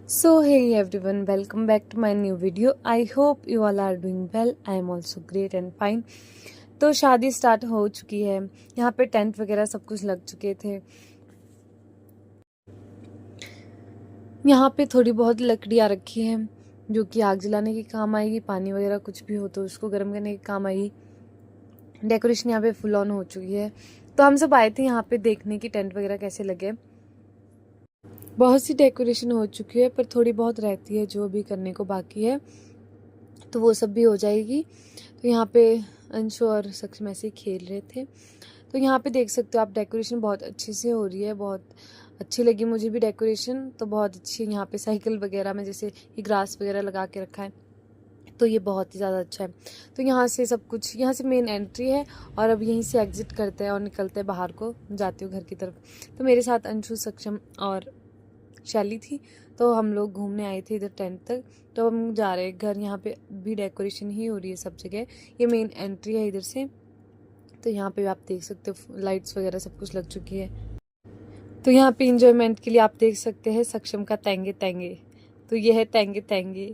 So, hey everyone, welcome back to my new video. I hope you all are doing well. I am also great and fine. तो शादी start हो चुकी है। यहाँ पे tent वगैरह सब कुछ लग चुके थे। यहाँ पे थोड़ी बहुत लकड़ियाँ रखी हैं जो कि आग जलाने के काम आएगी। पानी वगैरह कुछ भी हो तो उसको गर्म करने के काम आएगी। डेकोरेशन यहाँ पे फुल ऑन हो चुकी है। तो हम सब आए थे यहाँ पे देखने की टेंट वगैरह कैसे लगे। बहुत सी डेकोरेशन हो चुकी है पर थोड़ी बहुत रहती है जो भी करने को बाकी है, तो वो सब भी हो जाएगी। तो यहाँ पे अंशु और सक्षम ऐसे ही खेल रहे थे। तो यहाँ पे देख सकते हो आप, डेकोरेशन बहुत अच्छी से हो रही है। बहुत अच्छी लगी मुझे भी डेकोरेशन, तो बहुत अच्छी। यहाँ पे साइकिल वगैरह में जैसे ये ग्रास वगैरह लगा के रखा है, तो ये बहुत ही ज़्यादा अच्छा है। तो यहाँ से सब कुछ, यहाँ से मेन एंट्री है और अब यहीं से एग्जिट करते हैं और निकलते हैं बाहर को, जाते हो घर की तरफ। तो मेरे साथ अंशु, सक्षम और शैली थी। तो हम लोग घूमने आए थे इधर टेंट तक। तो हम जा रहे हैं घर। यहाँ पे भी डेकोरेशन ही हो रही है सब जगह। ये मेन एंट्री है इधर से। तो यहाँ पे आप देख सकते हो लाइट्स वगैरह सब कुछ लग चुकी है। तो यहाँ पे इंजॉयमेंट के लिए आप देख सकते हैं सक्षम का तेंगे तेंगे। तो ये है तेंगे तेंगे।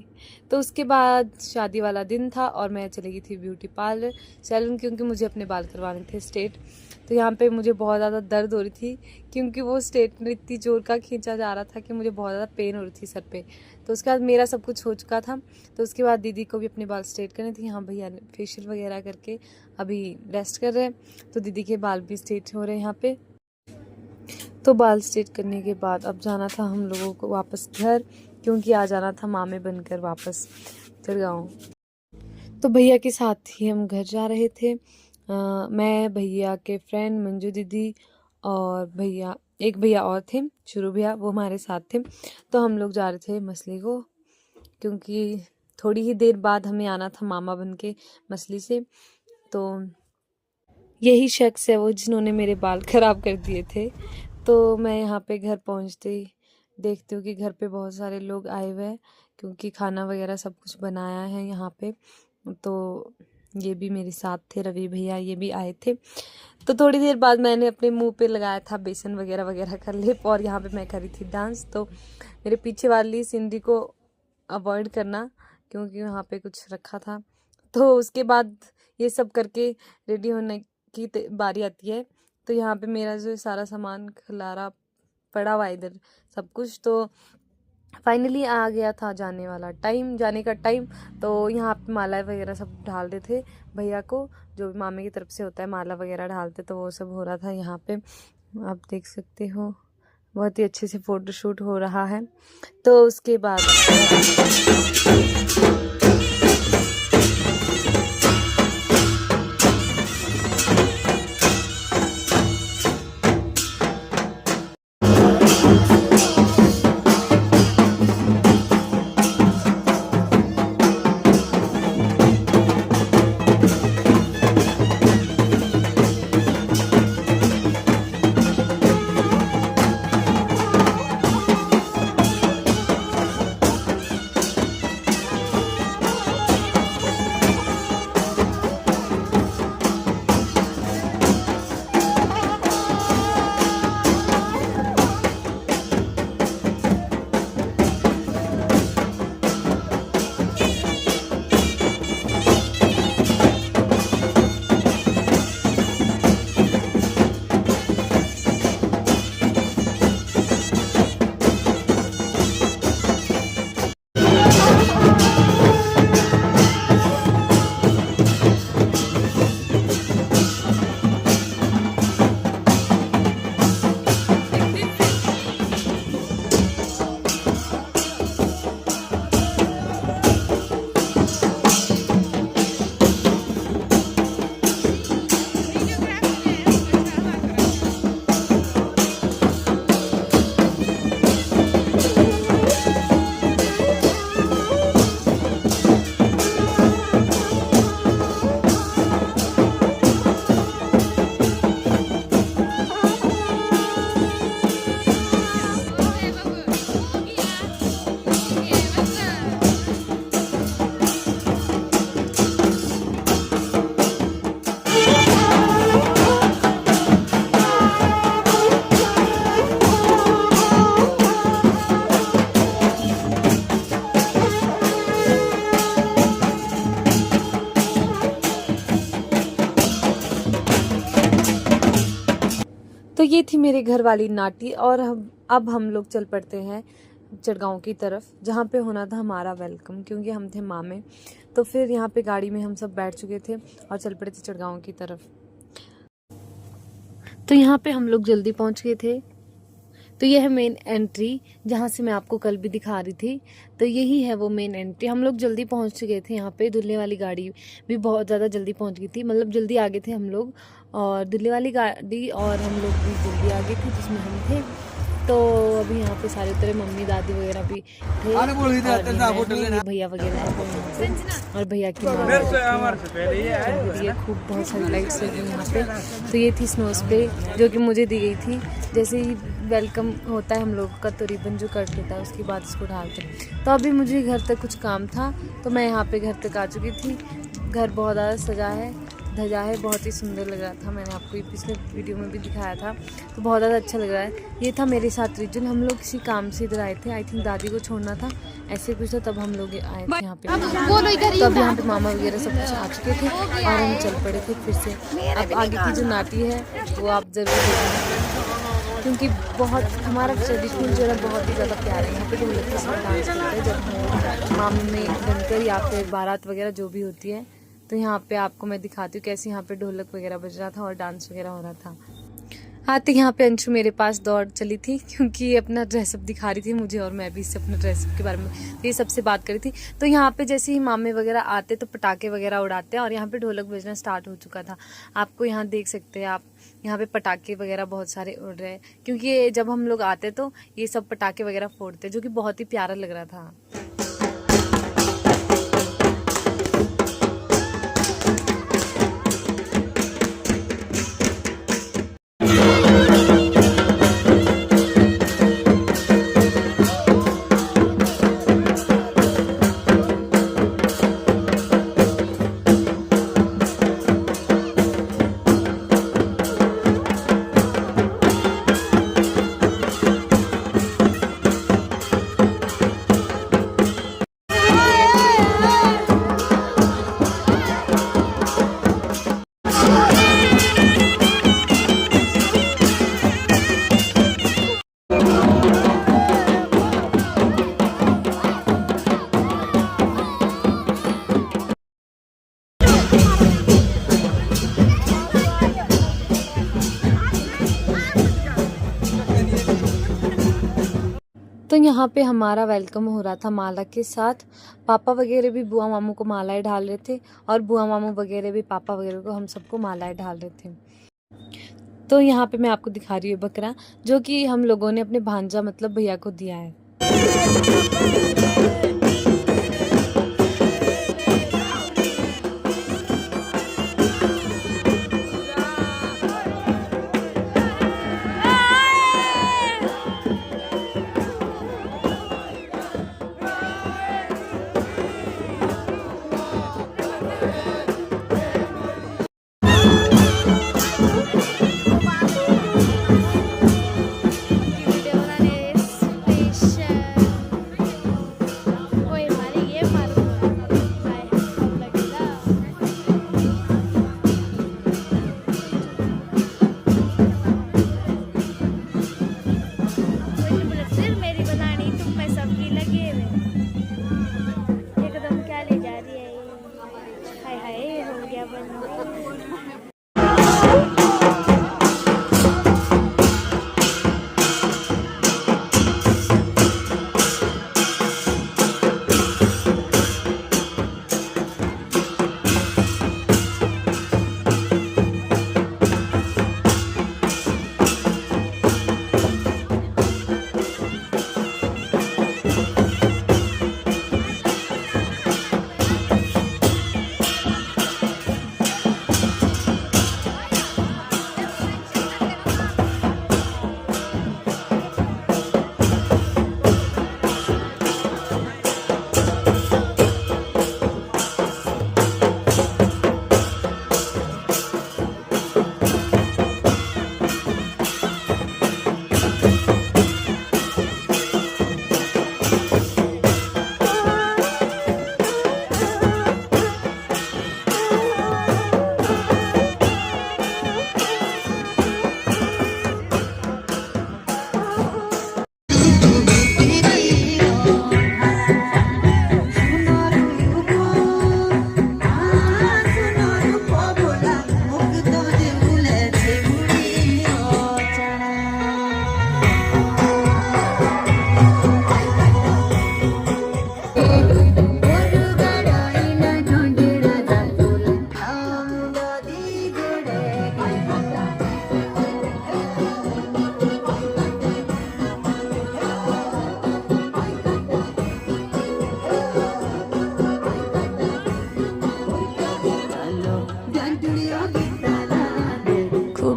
तो उसके बाद शादी वाला दिन था और मैं चली गई थी ब्यूटी पार्लर सैलून, क्योंकि मुझे अपने बाल करवाने थे स्ट्रेट। तो यहाँ पे मुझे बहुत ज़्यादा दर्द हो रही थी, क्योंकि वो स्ट्रेट इतनी जोर का खींचा जा रहा था कि मुझे बहुत ज़्यादा पेन हो रही थी सर पे। तो उसके बाद मेरा सब कुछ हो चुका था। तो उसके बाद दीदी को भी अपने बाल स्ट्रेट करने थे। यहाँ भैया ने फेशियल वगैरह करके अभी रेस्ट कर रहे हैं। तो दीदी के बाल भी स्ट्रेट हो रहे हैं यहाँ पे। तो बाल स्ट्रेट करने के बाद अब जाना था हम लोगों को वापस घर, क्योंकि आ जाना था मामे बनकर वापस चिड़गांव। तो भैया के साथ ही हम घर जा रहे थे। मैं, भैया के फ्रेंड मंजू दीदी और एक भैया और थे, शुरू भैया, वो हमारे साथ थे। तो हम लोग जा रहे थे मछली को, क्योंकि थोड़ी ही देर बाद हमें आना था मामा बन के मछली से। तो यही शख्स है वो जिन्होंने मेरे बाल खराब कर दिए थे। तो मैं यहाँ पे घर पहुँचते ही देखती हूँ कि घर पे बहुत सारे लोग आए हुए हैं, क्योंकि खाना वगैरह सब कुछ बनाया है यहाँ पे। तो ये भी मेरे साथ थे, रवि भैया ये भी आए थे। तो थोड़ी देर बाद मैंने अपने मुंह पे लगाया था बेसन वगैरह वगैरह का लेप, और यहाँ पे मैं करी थी डांस। तो मेरे पीछे वाली सीनरी को अवॉइड करना, क्योंकि वहाँ पे कुछ रखा था। तो उसके बाद ये सब करके रेडी होने की बारी आती है। तो यहाँ पे मेरा जो सारा सामान खिलारा पड़ा हुआ इधर सब कुछ। तो फाइनली आ गया था जाने का टाइम। तो यहाँ पे माला वगैरह सब ढाल रहे थे भैया को, जो भी मामे की तरफ से होता है माला वगैरह ढालते, तो वो सब हो रहा था यहाँ पे। आप देख सकते हो बहुत ही अच्छे से फोटोशूट हो रहा है। तो उसके बाद ये थी मेरे घर वाली नाटी। और अब हम लोग चल पड़ते हैं चढ़गांव की तरफ, जहाँ पे होना था हमारा वेलकम, क्योंकि हम थे मामे। तो फिर यहाँ पे गाड़ी में हम सब बैठ चुके थे और चल पड़े थे चढ़गांव की तरफ। तो यहाँ पे हम लोग जल्दी पहुँच गए थे। तो यह है मेन एंट्री, जहाँ से मैं आपको कल भी दिखा रही थी। तो यही है वो मेन एंट्री। हम लोग जल्दी पहुँच गए थे यहाँ पे। दूल्हे वाली गाड़ी भी बहुत ज़्यादा जल्दी पहुँच गई थी, मतलब जल्दी आ गए थे हम लोग। और दूल्हे वाली गाड़ी और हम लोग भी जल्दी आ गए थे, जिसमें हम थे। तो अभी यहाँ पे सारे उतरे, मम्मी दादी वगैरह भी थे, और ये भैया वगैरह थे और भैया की खूब बहुत सारी लाइट्स लगी यहाँ पे। तो ये थी स्नोज पे जो कि मुझे दी गई थी। जैसे ही वेलकम होता है हम लोग का, तो रिबन जो कट होता है उसके बाद इसको ढालते हैं। तो अभी मुझे घर तक कुछ काम था, तो मैं यहाँ पे घर तक आ चुकी थी। घर बहुत ज़्यादा सजा है, धजा है, बहुत ही सुंदर लग रहा था। मैंने आपको पिछले वीडियो में भी दिखाया था, तो बहुत ज़्यादा अच्छा लग रहा है। ये था मेरे साथ रिजन। हम लोग किसी काम से इधर आए थे, आई थिंक दादी को छोड़ना था, ऐसे कुछ था, तब हम लोग आए थे यहाँ पे। तो अभी यहाँ पे मामा वगैरह सब कुछ आ चुके थे और हम चल पड़े थे फिर से। अब आगे की जो नाटी है वो आप ज़रूर देखना, क्योंकि बहुत हमारा ट्रेडिशनल जो है बहुत ही ज़्यादा प्यारा है। यहाँ पे ढोलक के साथ डांस करते हैं जब मामे बनकर या फिर बारात वगैरह जो भी होती है। तो यहाँ पे आपको मैं दिखाती हूँ कैसे यहाँ पे ढोलक वगैरह बज रहा था और डांस वगैरह हो रहा था। आते यहाँ पे अंशु मेरे पास दौड़ चली थी, क्योंकि ये अपना ड्रेसअप दिखा रही थी मुझे, और मैं भी इससे अपने ड्रेसअप के बारे में ये सबसे बात करी थी। तो यहाँ पे जैसे ही मामे वगैरह आते तो पटाखे वगैरह उड़ाते हैं, और यहाँ पे ढोलक बजना स्टार्ट हो चुका था। आपको यहाँ देख सकते हैं आप, यहाँ पे पटाखे वगैरह बहुत सारे उड़ रहे हैं, क्योंकि जब हम लोग आते तो ये सब पटाखे वगैरह फोड़ते, जो कि बहुत ही प्यारा लग रहा था। तो यहाँ पे हमारा वेलकम हो रहा था माला के साथ। पापा वगैरह भी बुआ मामू को मालाएं ढाल रहे थे, और बुआ मामू वगैरह भी पापा वगैरह को, हम सबको मालाएं ढाल रहे थे। तो यहाँ पे मैं आपको दिखा रही हूँ बकरा, जो कि हम लोगों ने अपने भांजा मतलब भैया को दिया है।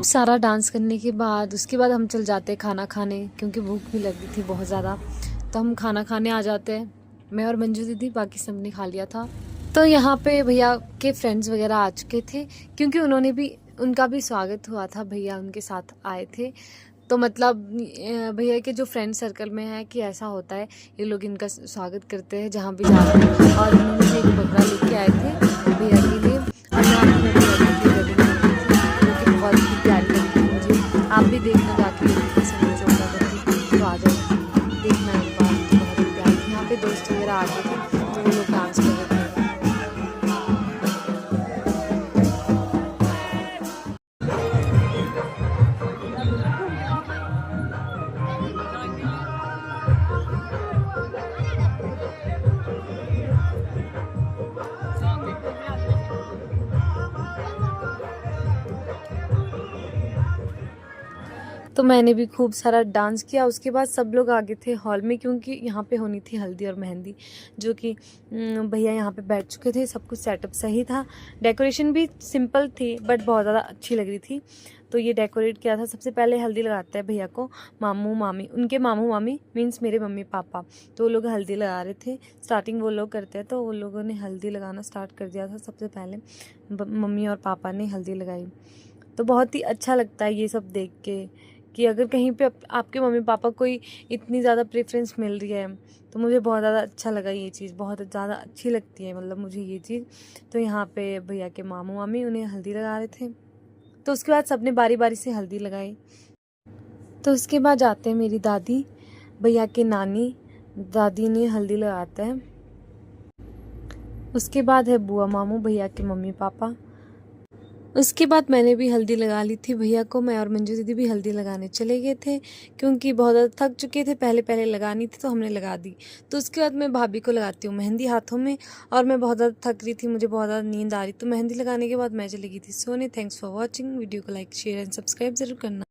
खूब सारा डांस करने के बाद उसके बाद हम चल जाते हैं खाना खाने, क्योंकि भूख भी लग रही थी बहुत ज़्यादा। तो हम खाना खाने आ जाते हैं, मैं और मंजू दीदी, बाकी सब ने खा लिया था। तो यहाँ पे भैया के फ्रेंड्स वगैरह आ चुके थे, क्योंकि उनका भी स्वागत हुआ था, भैया उनके साथ आए थे। तो मतलब भैया के जो फ्रेंड सर्कल में है कि ऐसा होता है, ये लोग इनका स्वागत करते हैं जहाँ भी जाते हैं। और उन्होंने एक बकरा लेके आए थे भैया के लिए, और यहाँ पे मैं भी लगी थी वेडिंग जो कि बहुत ही प्यारी लगी थी मुझे। आप भी देखना जाके कैसे मैं चौका करती, तो आ जाओ देखना एक बार, तो बहुत ही प्यारी। यहाँ पे दोस्त वगैरह आ गए थे, तो वो लोग डांस कर रहे थे। तो मैंने भी खूब सारा डांस किया। उसके बाद सब लोग आ गए थे हॉल में, क्योंकि यहाँ पे होनी थी हल्दी और मेहंदी, जो कि भैया यहाँ पे बैठ चुके थे। सब कुछ सेटअप सही था, डेकोरेशन भी सिंपल थी बट बहुत ज़्यादा अच्छी लग रही थी। तो ये डेकोरेट किया था। सबसे पहले हल्दी लगाते हैं भैया को मामू मामी, उनके मामू मामी मीन्स मेरे मम्मी पापा। तो वो लोग हल्दी लगा रहे थे, स्टार्टिंग वो लोग करते हैं, तो वो लोगों ने हल्दी लगाना स्टार्ट कर दिया था। सबसे पहले मम्मी और पापा ने हल्दी लगाई। तो बहुत ही अच्छा लगता है ये सब देख के, कि अगर कहीं पे आपके मम्मी पापा कोई इतनी ज़्यादा प्रेफरेंस मिल रही है, तो मुझे बहुत ज़्यादा अच्छा लगा। ये चीज़ बहुत ज़्यादा अच्छी लगती है, मतलब मुझे ये चीज़। तो यहाँ पे भैया के मामू मामी उन्हें हल्दी लगा रहे थे। तो उसके बाद सबने बारी बारी से हल्दी लगाई। तो उसके बाद जाते हैं मेरी दादी, भैया के नानी दादी ने हल्दी लगाते हैं। उसके बाद है बुआ मामू, भैया के मम्मी पापा। उसके बाद मैंने भी हल्दी लगा ली थी भैया को। मैं और मंजू दीदी भी हल्दी लगाने चले गए थे, क्योंकि बहुत ज़्यादा थक चुके थे। पहले पहले लगानी थी तो हमने लगा दी। तो उसके बाद मैं भाभी को लगाती हूँ मेहंदी हाथों में, और मैं बहुत ज़्यादा थक रही थी, मुझे बहुत ज़्यादा नींद आ रही। तो मेहंदी लगाने के बाद मैं चली गई थी सोने। Thanks for watching. वीडियो को लाइक शेयर एंड सब्सक्राइब ज़रूर करना।